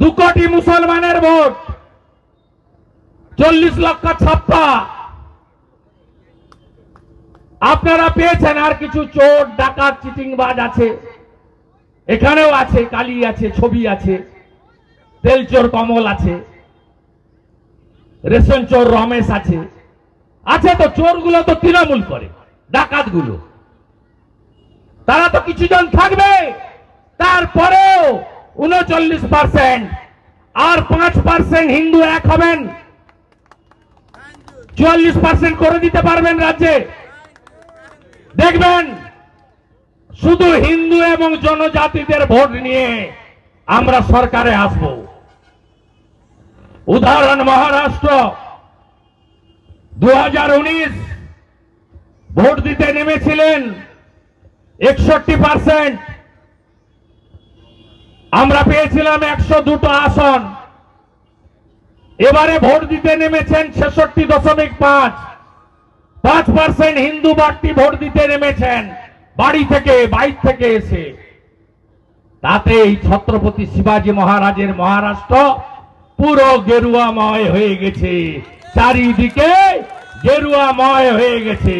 2 কোটি মুসলমানের ভোট, 40 লক্ষ ছাপ্পা আপনারা পেয়েছেন। আর কিছু চোর ডাকাত চিটিংবাজ আছে, এখানেও আছে, কালী আছে, ছবি আছে, তেল চোর কমল আছে, রেশন চোর রমেশ আছে। আছে তো, চোরগুলো তো তৃণমূল করে, ডাকাতগুলো তারা তো কিছুজন থাকবে। তারপরেও 39% আর 5% হিন্দু এক হবেন, 44% করে দিতে পারবেন রাজ্যে। দেখবেন শুধু হিন্দু এবং জনজাতিদের ভোট নিয়ে আমরা সরকারে আসব। উদাহরণ মহারাষ্ট্র, 2019 ভোট দিতে নেমেছিলেন 61%, আমরা পেয়েছিলাম 102টা আসন। এবারে ভোট দিতে নেমেছেন 66.5% হিন্দু বাড়তি ভোট দিতে নেমেছেন, বাড়ি থেকে বাইর থেকে এসে। তাতে এই ছত্রপতি শিবাজী মহারাজের মহারাষ্ট্র পুরো গেরুয়াময় হয়ে গেছে, চারিদিকে গেরুয়াময় হয়ে গেছে।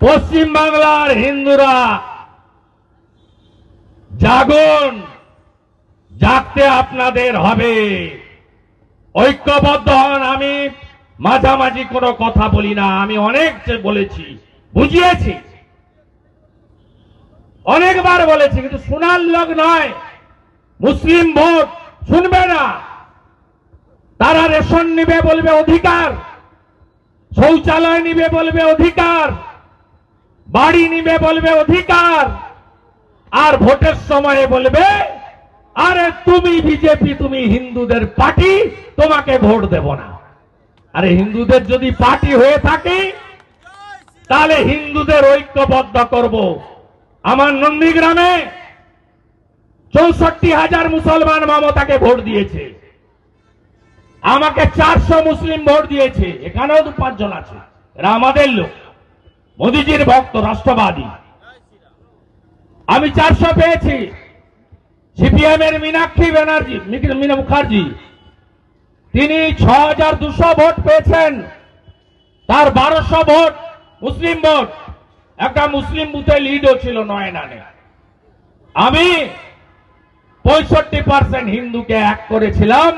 পশ্চিম বাংলার হিন্দুরা জাগুন, জাগতে আপনাদের হবে, ঐক্যবদ্ধ হন। আমি মাঝামাঝি কোনো কথা বলি না, আমি অনেক বলেছি, বুঝিয়েছি, অনেকবার বলেছি, কিন্তু শোনার লোক নয়। মুসলিম ভোট শুনবে না, তারা রেশন নিবে বলবে অধিকার, শৌচালয় নিবে বলবে অধিকার, বাড়ি নিবে বলবে অধিকার, আর ভোটের সময়ে বলবে আরে তুমি বিজেপি, তুমি হিন্দুদের পার্টি, তোমাকে ভোট দেব না। আরে হিন্দুদের যদি পার্টি হয়ে থাকে তাহলে হিন্দুদের ঐক্যবদ্ধ করব। আমার নন্দীগ্রামে 64,000 মুসলমান মমতাকে ভোট দিয়েছে, আমাকে 400 মুসলিম ভোট দিয়েছে। এখানেও 2-5 জন আছে, এরা আমাদের লোক, মোদিজির ভক্ত, রাষ্ট্রবাদী। আমি 400 পেয়েছি। সিপিএম এর মীনাক্ষী ব্যানার্জি, মীনা মুখার্জি, তিনি 6,200 ভোট পেয়েছেন, তার 1200 ভোট মুসলিম ভোট। একটা মুসলিম বুথে লিডও ছিল নয়নানে। আমি 65% হিন্দুকে এক করেছিলাম,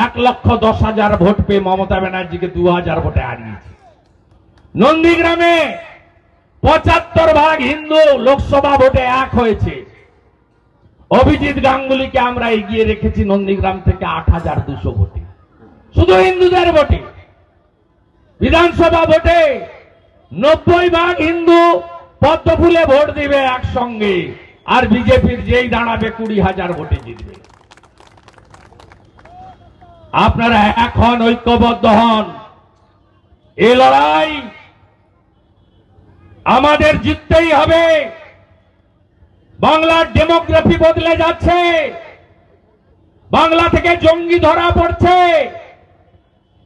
1,10,000 ভোট পেয়ে মমতা ব্যানার্জিকে 2,000 ভোটে হারিয়েছি। নন্দীগ্রামে 75% হিন্দু লোকসভা ভোটে এক হয়েছে। অভিজিৎ গাঙ্গুলিকে আমরা এগিয়ে রেখেছি নন্দীগ্রাম থেকে 8,200 ভোটে, শুধু হিন্দুদের ভোটে। বিধানসভা ভোটে 90% হিন্দু পদ্মফুলে ভোট দিবে একসঙ্গে, আর বিজেপির যেই দাঁড়াবে 20,000 ভোটে জিতবে। আপনারা এখন ঐক্যবদ্ধ হন, এ লড়াই আমাদের জিততেই হবে। বাংলার ডেমোগ্রাফি বদলে যাচ্ছে, বাংলা থেকে জঙ্গি ধরা পড়ছে।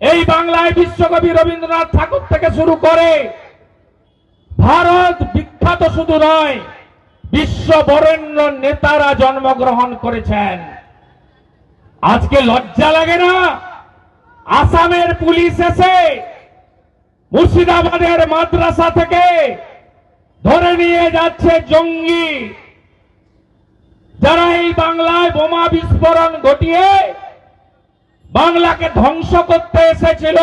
এই বাংলায় বিশ্বকবি রবীন্দ্রনাথ ঠাকুর থেকে শুরু করে ভারত বিখ্যাত শুধু নয়, বিশ্ব বরেণ্য নেতারা জন্মগ্রহণ করেছেন। আজকে লজ্জা লাগে না? আসামের পুলিশ এসে মুর্শিদাবাদের মাদ্রাসা থেকে ধরে নিয়ে যাচ্ছে জঙ্গি, যারা এই বাংলায় বোমা বিস্ফোরণ ঘটিয়ে বাংলাকে ধ্বংস করতে এসেছিল।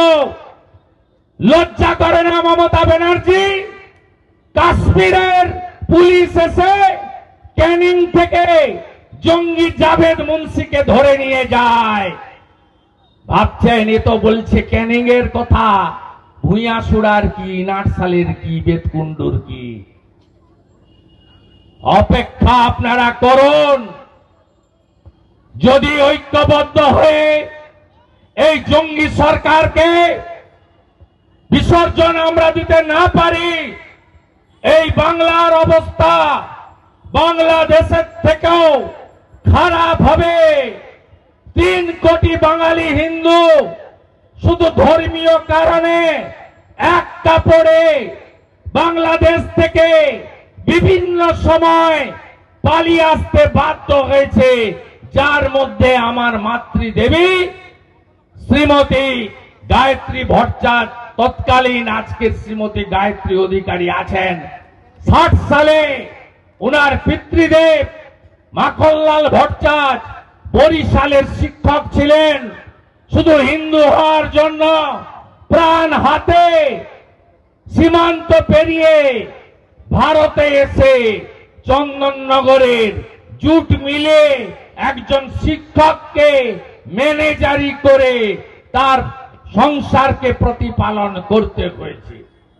লজ্জা করে না মমতা ব্যানার্জি? কাশ্মীরের পুলিশ এসে ক্যানিং থেকে জঙ্গি জাভেদ মুন্সিকে ধরে নিয়ে যায়। ভাবছেন এ তো বলছে ক্যানিং এর কথা, ভুঁইয়াশুড়ার কি, নাটসালের কি, বেতকুণ্ডুর কি। অপেক্ষা আপনারা করুন। যদি ঐক্যবদ্ধ হয়ে এই জঙ্গি সরকারকে বিসর্জন আমরা দিতে না পারি, এই বাংলার অবস্থা বাংলাদেশের থেকেও খারাপ হবে। 3 কোটি বাঙালি হিন্দু শুধু ধর্মীয় কারণে এক কাপড়ে বাংলাদেশ থেকে বিভিন্ন সময় পালিয়ে আসতে বাধ্য হয়েছে। যার মধ্যে আমার মাতৃদেবী শ্রীমতী গায়ত্রী ভট্টাচার্য, তৎকালীন আজকের শ্রীমতী গায়ত্রী অধিকারী আছেন। 60 সালে উনার পিতৃদেব মাখনলাল ভট্টাচার্য বরিশালের শিক্ষক ছিলেন। শুধু হিন্দু হওয়ার জন্য প্রাণ হাতে সীমান্ত পেরিয়ে ভারতে এসে চন্দননগরের জুট মিলে একজন শিক্ষককে ম্যানেজারি করে তার সংসারকে প্রতিপালন করতে হয়েছে।